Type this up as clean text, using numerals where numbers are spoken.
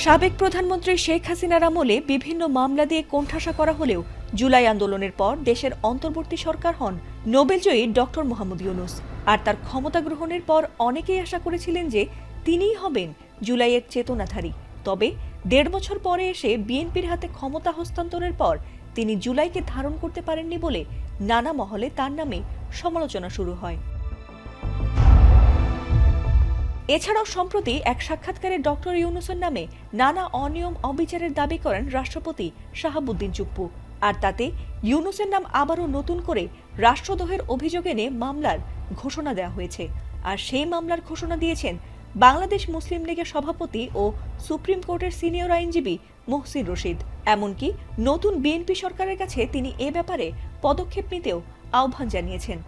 সাবেক প্রধানমন্ত্রী শেখ হাসিনার আমলে বিভিন্ন মামলা দিয়ে কোণঠাসা করা হলেও জুলাই আন্দোলনের পর দেশের অন্তর্বর্তী সরকার হন নোবেলজয়ী ডক্টর মোহাম্মদ ইউনূস। আর তার ক্ষমতা গ্রহণের পর অনেকেই আশা করেছিলেন যে তিনিই হবেন জুলাইয়ের চেতনাধারী। তবে ১.৫ বছর পরে এসে বিএনপির হাতে ক্ষমতা হস্তান্তরের পর তিনি জুলাইকে ধারণ করতে পারেননি বলে নানা মহলে তার নামে সমালোচনা শুরু হয়। এছাড়াও সম্প্রতি এক সাক্ষাৎকারে ডক্টর ইউনূসের নামে নানা অনিয়ম অবিচারের দাবি করেন রাষ্ট্রপতি শাহাবুদ্দিন চুপ্পু। আর তাতে ইউনূসের নাম আবারও নতুন করে রাষ্ট্রদ্রোহের অভিযোগ এনে মামলার ঘোষণা দেওয়া হয়েছে। আর সেই মামলার ঘোষণা দিয়েছেন বাংলাদেশ মুসলিম লীগের সভাপতি ও সুপ্রিম কোর্টের সিনিয়র আইনজীবী মোহসিন রশিদ। এমনকি নতুন বিএনপি সরকারের কাছে তিনি এ ব্যাপারে পদক্ষেপ নিতেও আহ্বান জানিয়েছেন।